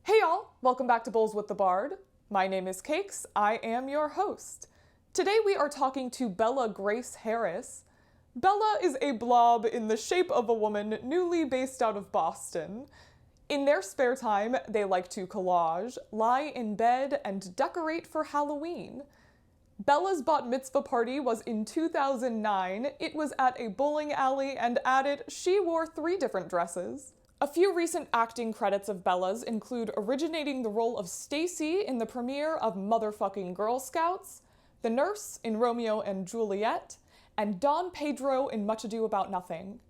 Hey y'all, welcome back to Bowls with the Bard. My name is Cakes, I am your host. Today we are talking to Bella Grace Harris. Bella is a blob in the shape of a woman newly based out of Boston. In their spare time, they like to collage, lie in bed, and decorate for Halloween. Bella's bat mitzvah party was in 2009. It was at a bowling alley, and at it, she wore 3 different dresses. A few recent acting credits of Bella's include originating the role of Stacy in the premiere of Motherfucking Girl Scouts, the nurse in Romeo and Juliet, and Don Pedro in Much Ado About Nothing.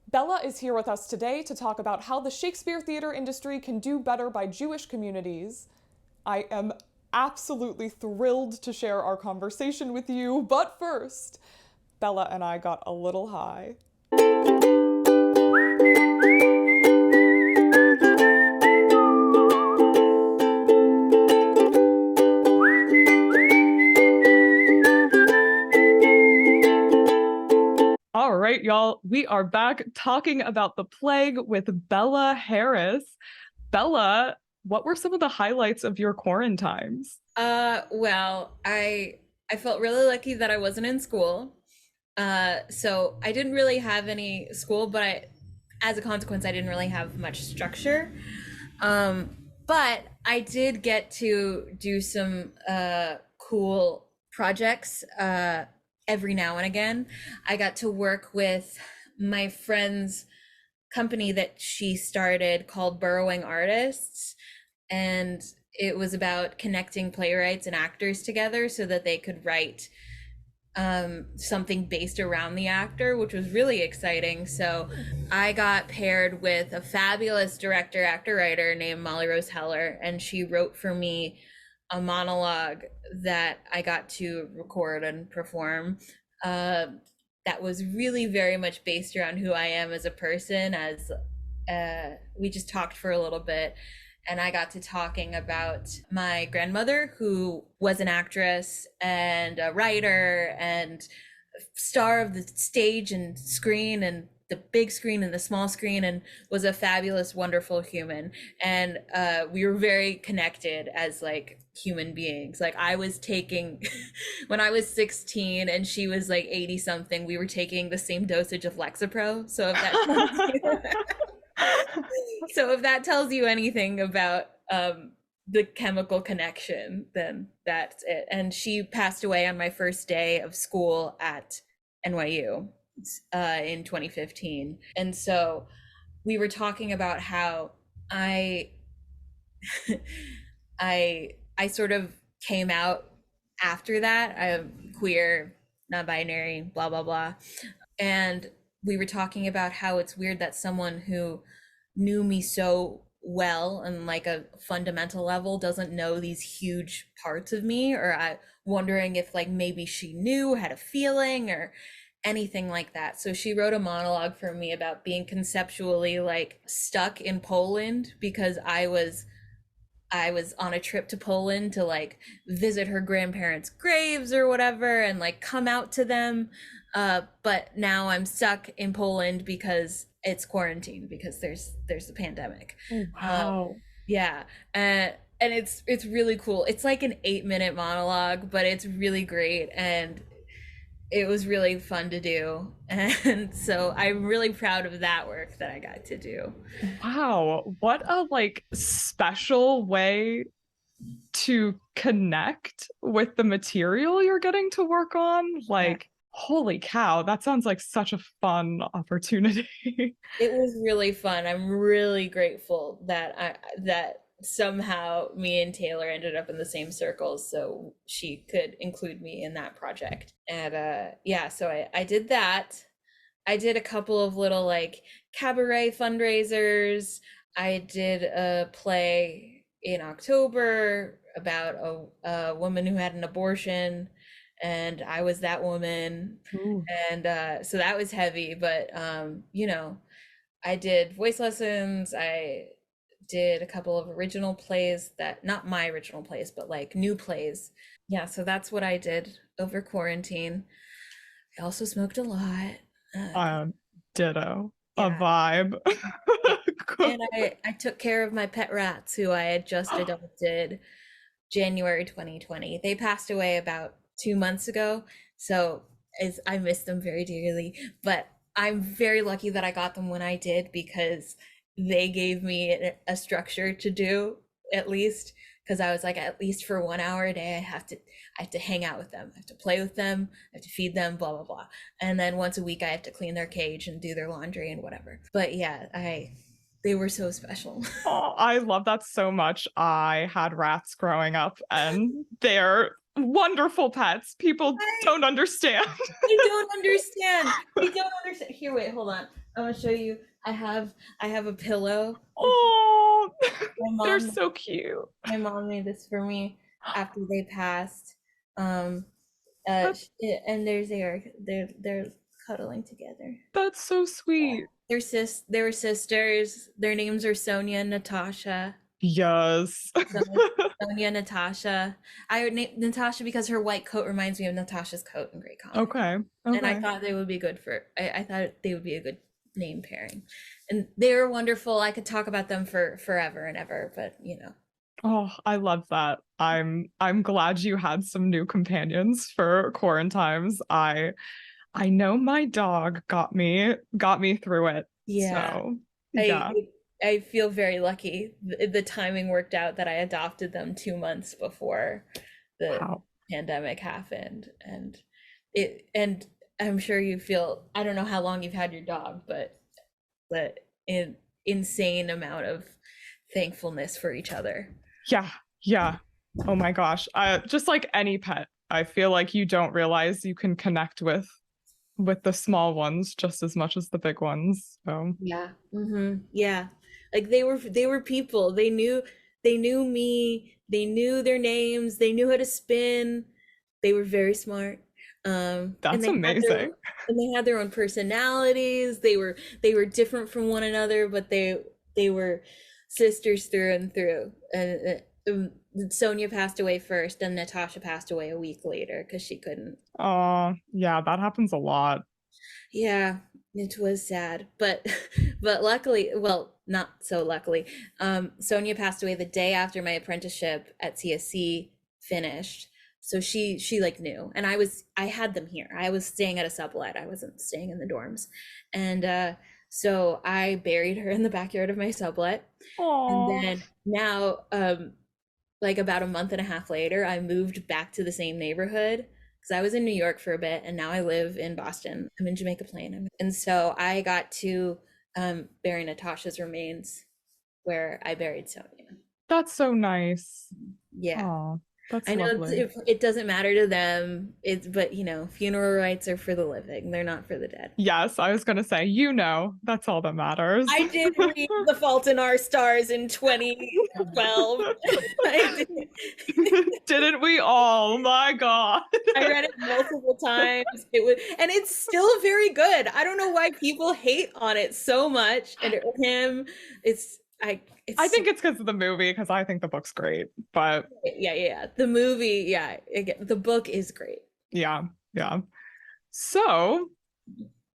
Bella is here with us today to talk about how the Shakespeare theater industry can do better by Jewish communities. I am absolutely thrilled to share our conversation with you, but first, Bella and I got a little high. All right, y'all, we are back talking about the plague with Bella Harris. Bella, what were some of the highlights of your quarantines? Well, I felt really lucky that I wasn't in school. So I didn't really have any school, but as a consequence, I didn't really have much structure. But I did get to do some cool projects every now and again. I got to work with my friend's company that she started called Burrowing Artists, and it was about connecting playwrights and actors together so that they could write something based around the actor, which was really exciting. So I got paired with a fabulous director, actor, writer named Molly Rose Heller, and she wrote for me a monologue that I got to record and perform. That was really very much based around who I am as a person. As we just talked for a little bit, and I got to talking about my grandmother, who was an actress and a writer and star of the stage and screen and the big screen and the small screen, and was a fabulous, wonderful human. And we were very connected as like human beings. Like I was taking, when I was 16 and she was like 80 something, we were taking the same dosage of Lexapro. So if that so if that tells you anything about the chemical connection, then that's it. And she passed away on my first day of school at NYU in 2015. And so we were talking about how I I sort of came out after that. I'm queer, non-binary, blah blah blah. And we were talking about how it's weird that someone who knew me so well and like a fundamental level doesn't know these huge parts of me, or I wondering if like maybe she knew, had a feeling or anything like that. So she wrote a monologue for me about being conceptually like stuck in Poland because I was on a trip to Poland to like visit her grandparents' graves or whatever and like come out to them. But now I'm stuck in Poland because it's quarantine because there's a pandemic. Oh, wow. Yeah. And it's really cool. It's like an 8-minute monologue, but it's really great and it was really fun to do. And so I'm really proud of that work that I got to do. Wow, what a like special way to connect with the material you're getting to work on. Yeah. Like, holy cow, that sounds like such a fun opportunity. It was really fun. I'm really grateful that somehow me and Taylor ended up in the same circles so she could include me in that project. And yeah, so I did that. I did a couple of little like cabaret fundraisers. I did a play in October about a woman who had an abortion, and I was that woman. Ooh. And so that was heavy, but I did voice lessons. I did a couple of original plays, that not my original plays, but like new plays. Yeah, so that's what I did over quarantine. I also smoked a lot. Uh, Um, Ditto. A yeah, vibe. yeah. And I took care of my pet rats who I had just adopted January 2020. They passed away about 2 months ago, so I miss them very dearly. But I'm very lucky that I got them when I did because they gave me a structure to do at least. Because I was like, at least for 1 hour a day, I have to hang out with them, I have to play with them, I have to feed them, blah blah blah, and then once a week I have to clean their cage and do their laundry and whatever. But yeah, they were so special. Oh, I love that so much. I had rats growing up and they're wonderful pets. People I don't understand. They don't understand. They don't understand. Here, wait, hold on. I'm gonna show you. I have a pillow. Oh, My they're mom so cute. my mom made this for me after they passed. Um and there's they're cuddling together. That's so sweet. They were sisters. Their names are Sonia and Natasha. Yes. So Sonia, Natasha. I would name Natasha because her white coat reminds me of Natasha's coat in Great Comet. Okay. And I Okay. thought they would be good I thought they would be a good name pairing. And they were wonderful. I could talk about them for forever and ever, but Oh, I love that. I'm glad you had some new companions for quarantines. I know my dog got me through it. yeah. So, I yeah. I feel very lucky. The timing worked out that I adopted them 2 months before the Wow. pandemic happened, and I'm sure you feel, I don't know how long you've had your dog, but the insane amount of thankfulness for each other. Yeah. Yeah. Oh my gosh. Just like any pet, I feel like you don't realize you can connect with the small ones just as much as the big ones. So, Yeah. Yeah. Like they were people. They knew me. They knew their names. They knew how to spin. They were very smart. And that's they had their amazing. own personalities. They were different from one another, but they were sisters through and through. Sonia passed away first, and Natasha passed away a week later because she couldn't. Oh, yeah, that happens a lot. Yeah, it was sad, but but luckily, well, not so luckily, Sonia passed away the day after my apprenticeship at CSC finished. So she like knew, and I had them here. I was staying at a sublet. I wasn't staying in the dorms, and so I buried her in the backyard of my sublet, and Oh, then now like about a month and a half later, I moved back to the same neighborhood because I was in New York for a bit and now I live in Boston. I'm in Jamaica Plain. And so I got to bury Natasha's remains where I buried Sonia. that's so nice. Yeah. Oh, that's I know lovely. it doesn't matter to them. But funeral rites are for the living. They're not for the dead. Yes, I was gonna say, that's all that matters. I did read The Fault in Our Stars in 2012. I did. Didn't we all? My God. I read it multiple times. And it's still very good. I don't know why people hate on it so much. And him, I think it's because of the movie, because I think the book's great. But yeah. The movie, yeah, again, the book is great. yeah, yeah. So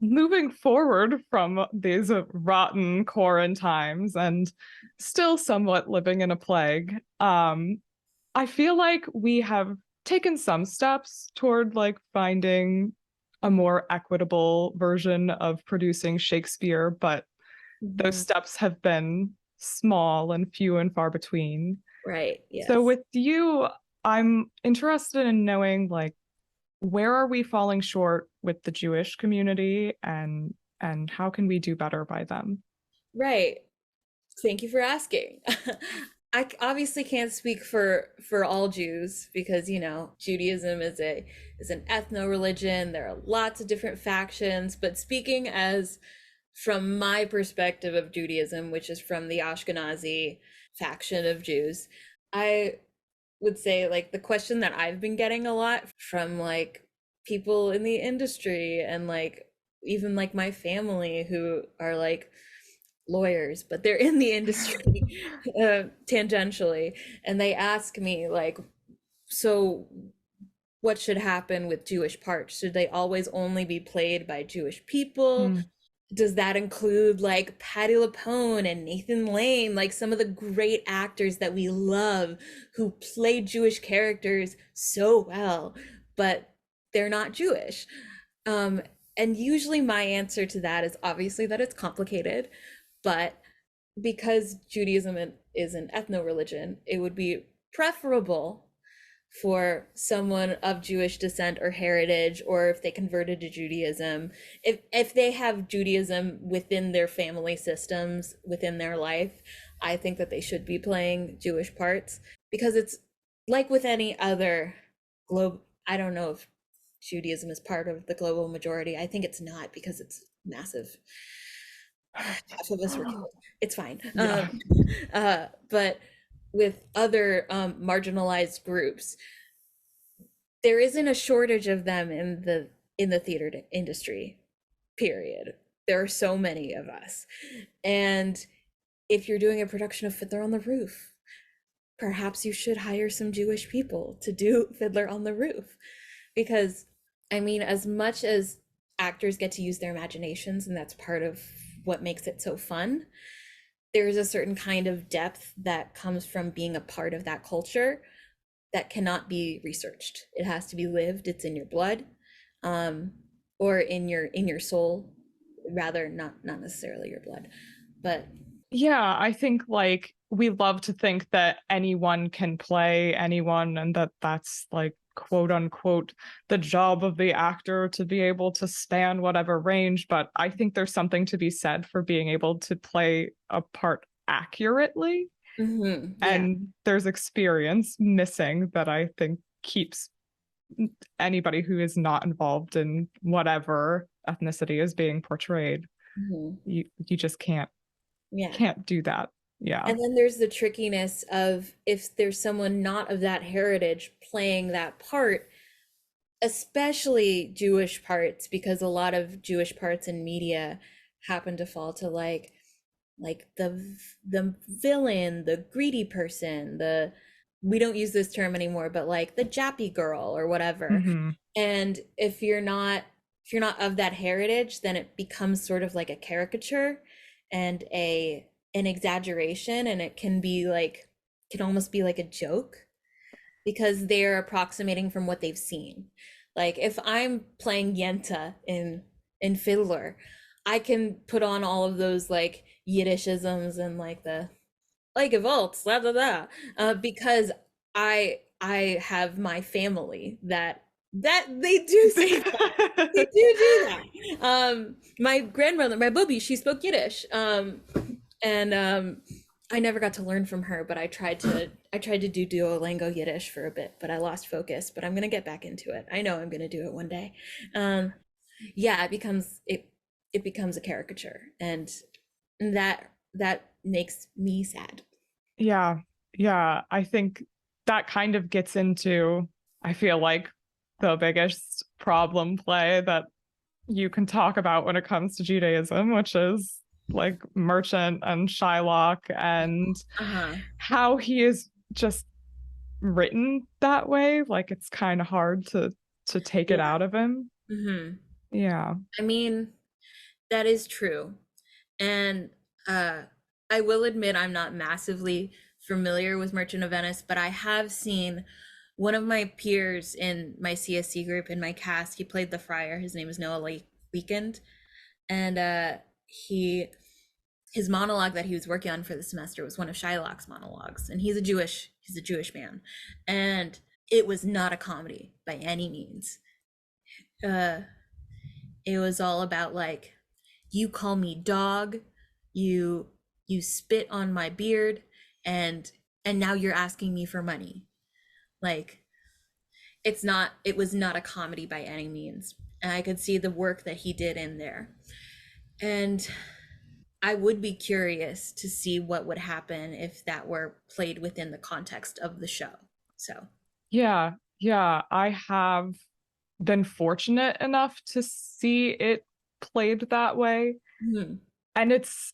moving forward from these rotten quarantines and still somewhat living in a plague, I feel like we have taken some steps toward like finding a more equitable version of producing Shakespeare, but those Mhm. steps have been small and few and far between. Right, So yes. with you, I'm interested in knowing like where are we falling short with the Jewish community and how can we do better by them? Right. Thank you for asking. Obviously can't speak for all Jews because Judaism is an ethno religion. There are lots of different factions, but speaking as from my perspective of Judaism, which is from the Ashkenazi faction of Jews, I would say like the question that I've been getting a lot from like people in the industry and like even like my family who are like lawyers, but they're in the industry tangentially, and they ask me like, so what should happen with Jewish parts? Should they always only be played by Jewish people? Mm. does that include like Patti LuPone and Nathan Lane, like some of the great actors that we love who play Jewish characters so well, but they're not Jewish? Um, and usually my answer to that is obviously that it's complicated, but because Judaism is an ethno-religion, it would be preferable for someone of Jewish descent or heritage, or if they converted to Judaism, if they have Judaism within their family systems, within their life, I think that they should be playing Jewish parts, because it's like with any other globe. I don't know if Judaism is part of the global majority. I think it's not, because it's massive. Half of us were killed. It's fine. Yeah. But with other marginalized groups, there isn't a shortage of them in the theater industry. Period. There are so many of us, and if you're doing a production of Fiddler on the Roof, perhaps you should hire some Jewish people to do Fiddler on the Roof, because I mean, as much as actors get to use their imaginations, and that's part of what makes it so fun, there's a certain kind of depth that comes from being a part of that culture that cannot be researched. It has to be lived. It's in your blood, or in your soul, rather, not necessarily your blood, but Yeah, I think like we love to think that anyone can play anyone and that that's like quote unquote the job of the actor to be able to span whatever range. But I think there's something to be said for being able to play a part accurately. yeah. And there's experience missing that I think keeps anybody who is not involved in whatever ethnicity is being portrayed. You just Yeah. can't do that. Yeah. And then there's the trickiness of if there's someone not of that heritage playing that part, especially Jewish parts, because a lot of Jewish parts in media happen to fall to like the villain, the greedy person, the we don't use this term anymore, but like the jappy girl or whatever. Mm-hmm. And if you're not of that heritage, then it becomes sort of like a caricature and a an exaggeration, and it can be like can almost be like a joke, because they're approximating from what they've seen. Like if I'm playing Yenta in Fiddler, I can put on all of those like Yiddishisms and like the like evolts, blah blah blah, because I have my family that they do say that. They do that. My grandmother, my booby, she spoke Yiddish, and I never got to learn from her, but I tried to do Duolingo Yiddish for a bit, but I lost focus. But I'm gonna get back into it. I know I'm gonna do it one day. Um, yeah, it becomes a caricature, and that makes me sad. Yeah. Yeah. I think that kind of gets into, I feel like, the biggest problem play that you can talk about when it comes to Judaism, which is like Merchant and Shylock and Uh-huh. how he is just written that way. Like it's kind of hard to take it Yeah. out of him. Hmm. Yeah. I mean, that is true. And uh, I will admit I'm not massively familiar with Merchant of Venice, but I have seen one of my peers in my CSC group in my cast. He played the friar. His name is Noah Weekend, and he his monologue that he was working on for the semester was one of Shylock's monologues, and he's a Jewish man, and it was not a comedy by any means. Uh, it was all about like, you call me dog, you you spit on my beard, and now you're asking me for money. Like it was not a comedy by any means, and I could see the work that he did in there. And I would be curious to see what would happen if that were played within the context of the show. So Yeah. Yeah. I have been fortunate enough to see it played that way. mhm. And it's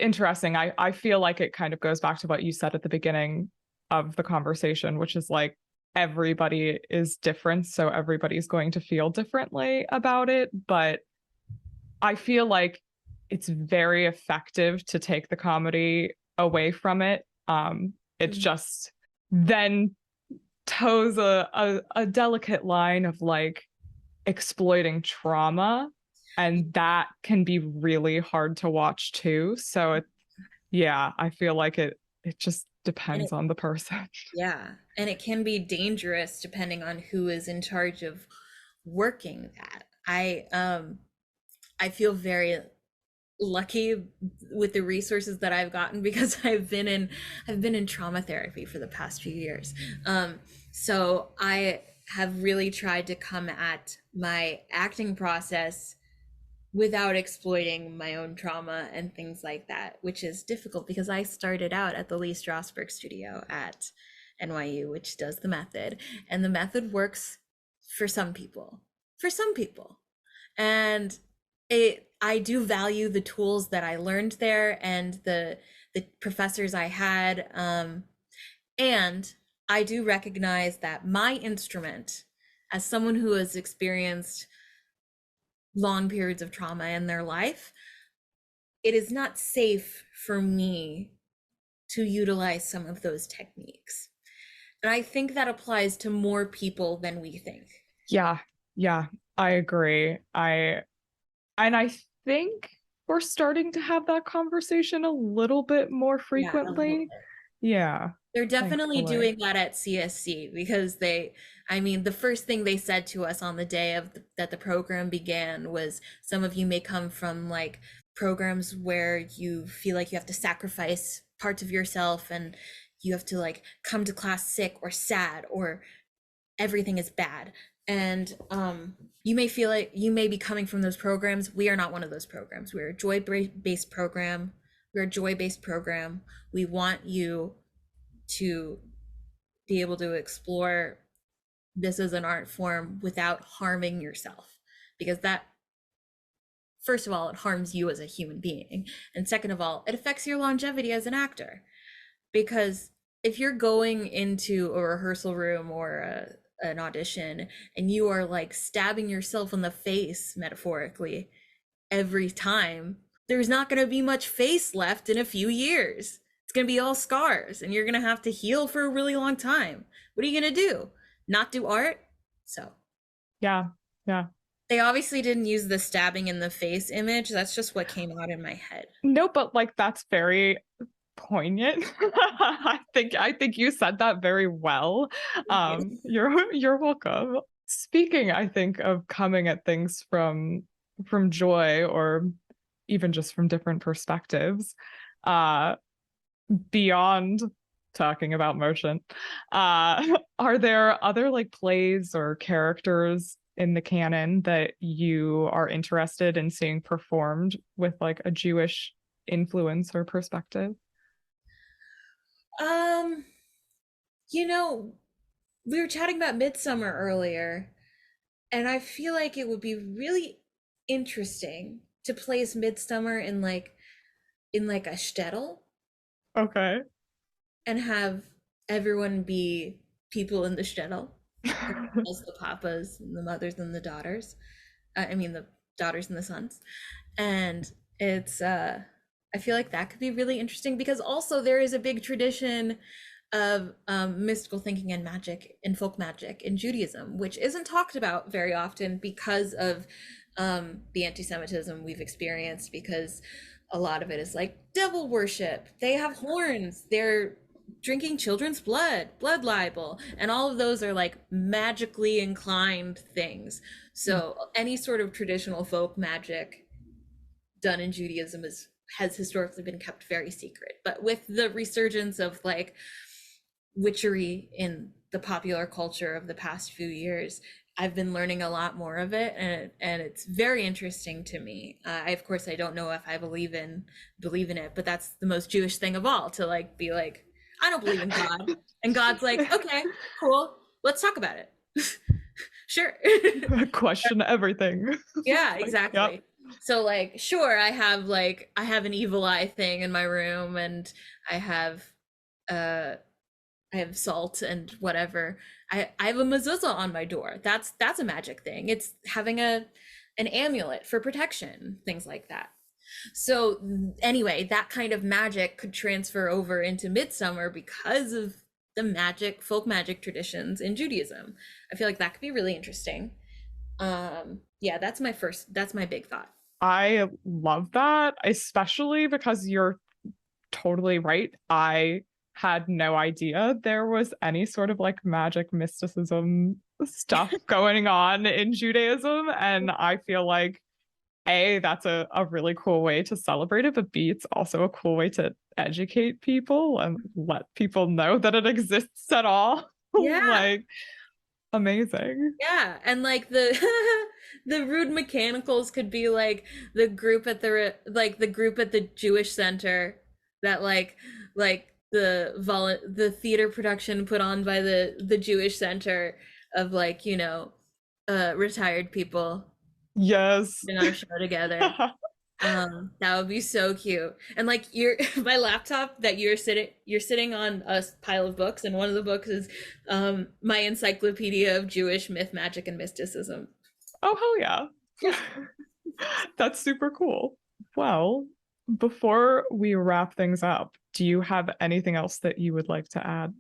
interesting. I feel like it kind of goes back to what you said at the beginning of the conversation, which is like everybody is different, so everybody's going to feel differently about it. But I feel like it's very effective to take the comedy away from it. It's Mhm. just then toes a delicate line of like exploiting trauma, and that can be really hard to watch too. So yeah, I feel like it just And depends it, on the person. yeah, and it can be dangerous depending on who is in charge of working that. I feel very lucky with the resources that I've gotten because I've been in trauma therapy for the past few years. So I have really tried to come at my acting process without exploiting my own trauma and things like that, which is difficult because I started out at the Lee Strasberg studio at NYU, which does the method, and the method works for some people. For some people. And I do value the tools that I learned there and the professors I had. And I do recognize that my instrument, as someone who has experienced long periods of trauma in their life, it is not safe for me to utilize some of those techniques. And I think that applies to more people than we think. Yeah, yeah, I agree. I think we're starting to have that conversation a little bit more Yeah, a little frequently. bit. Yeah, They're definitely thankfully. doing that at CSC because I mean, the first thing they said to us on the day that the program began was some of you may come from like programs where you feel like you have to sacrifice parts of yourself and you have to like come to class sick or sad or everything is bad. And you may feel like you may be coming from those programs. We are not one of those programs. We're a joy-based program. We're a joy-based program. We want you to be able to explore this as an art form without harming yourself, because that, first of all, it harms you as a human being, and second of all, it affects your longevity as an actor. Because if you're going into a rehearsal room or an audition and you are like stabbing yourself in the face metaphorically every time, there's not going to be much face left in a few years. It's going to be all scars and you're going to have to heal for a really long time. What are you going to do? Not do art? So Yeah, yeah. they obviously didn't use the stabbing in the face image. That's just what came out in my head. No, but like that's very poignant. I think you said that very well. Thank you. You're welcome. Speaking, I think, of coming at things from joy or even just from different perspectives, uh, beyond talking about motion, are there other like plays or characters in the canon that you are interested in seeing performed with like a Jewish influence or perspective? Um, you know, we were chatting about Midsummer earlier, and I feel like it would be really interesting to place Midsummer in like a shtetl Okay. and have everyone be people in the shtetl, as the papas and the mothers and the daughters. I mean the daughters and the sons. And it's I feel like that could be really interesting because also there is a big tradition of mystical thinking and magic and folk magic in Judaism, which isn't talked about very often because of the anti-Semitism we've experienced, because a lot of it is like devil worship. They have horns. They're drinking children's blood libel, and all of those are like magically inclined things. So any sort of traditional folk magic done in Judaism has historically been kept very secret. But with the resurgence of like witchery in the popular culture of the past few years, I've been learning a lot more of it, and it's very interesting to me. Of course, I don't know if I believe in it, but that's the most Jewish thing of all, to like be like, I don't believe in God, and God's like, okay, cool, let's talk about it. Sure. Question everything. Yeah, Like, yep. exactly. So like, sure, I have an evil eye thing in my room, and I have uh I have salt and whatever. I have a mezuzah on my door. That's a magic thing. It's having an amulet for protection, things like that. So anyway, that kind of magic could transfer over into midsummer because of the folk magic traditions in Judaism. I feel like that could be really interesting. Yeah, that's my big thought. I love that, especially because you're totally right. I had no idea there was any sort of like magic mysticism stuff going on in Judaism. And I feel like A, that's a really cool way to celebrate it, but B, it's also a cool way to educate people and let people know that it exists at all. Yeah. Like, amazing. Yeah, and like the the rude mechanicals could be like the group at the Jewish Center that like the theater production put on by the Jewish Center of like, retired people Yes. putting on a show together. That would be so cute. And like my laptop that you're sitting on a pile of books, and one of the books is my encyclopedia of Jewish myth, magic, and mysticism. Oh, hell yeah. That's super cool. Well, before we wrap things up, do you have anything else that you would like to add?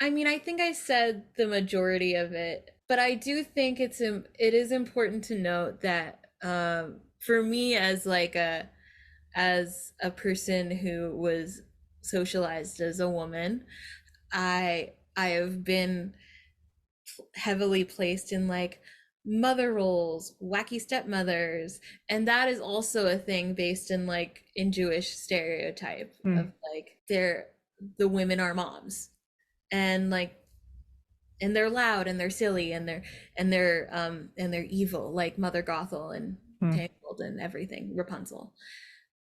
I mean, I think I said the majority of it, but I do think it is important to note that for me as a person who was socialized as a woman, I have been heavily placed in like mother roles, wacky stepmothers, and that is also a thing based in like in Jewish stereotype of like the women are moms, and like and they're loud and they're silly and they're evil like Mother Gothel and Tangled and everything, Rapunzel.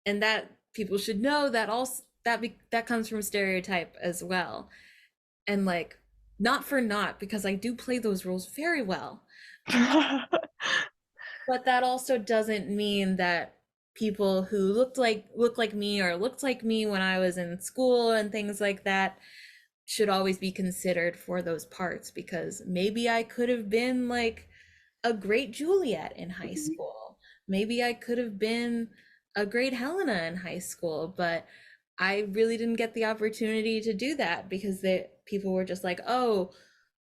And that people should know that also that comes from stereotype as well. And like not for naught, because I do play those roles very well. But that also doesn't mean that people who look like me or looked like me when I was in school and things like that should always be considered for those parts, because maybe I could have been like a great Juliet in high school. Maybe I could have been a great Helena in high school, but I really didn't get the opportunity to do that because people were just like, "Oh,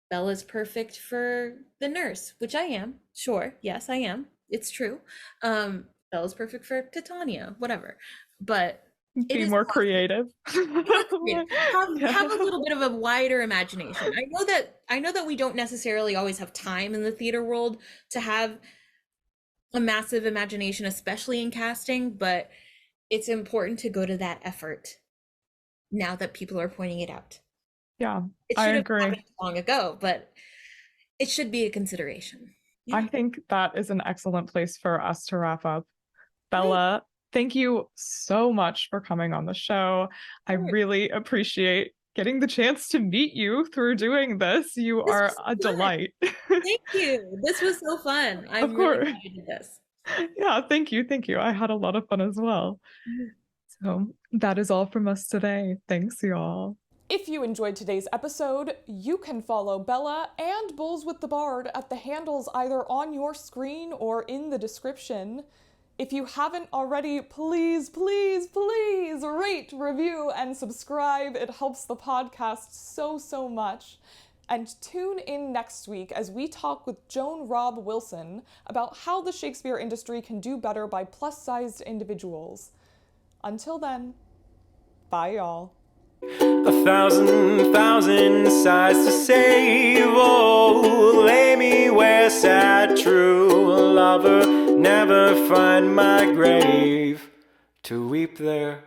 Bella's perfect for the nurse," which I am. Sure, yes, I am. It's true. Bella's perfect for Titania, whatever. But it Be is more creative. more creative. Have a Yeah. little bit of a wider imagination. I know that we don't necessarily always have time in the theater world to have a massive imagination, especially in casting, but it's important to go to that effort now that people are pointing it out. Yeah, It I should have agree. happened long ago, but it should be a consideration. Yeah. I think that is an excellent place for us to wrap up. Great. Bella, thank you so much for coming on the show. I Sure. really appreciate getting the chance to meet you through doing this. You This are was a fun. delight. Thank you. This was so fun. Of I'm really course. glad you did this. Yeah, thank you. Thank you. I had a lot of fun as well. So that is all from us today. Thanks, y'all. If you enjoyed today's episode, you can follow Bella and Bulls with the Bard at the handles either on your screen or in the description. If you haven't already, please, please, please rate, review, and subscribe. It helps the podcast so, so much. And tune in next week as we talk with Joan Robb Wilson about how the Shakespeare industry can do better by plus-sized individuals. Until then, bye y'all. 1,000 sighs to save. Oh, lay me where sad true lover never find my grave to weep there.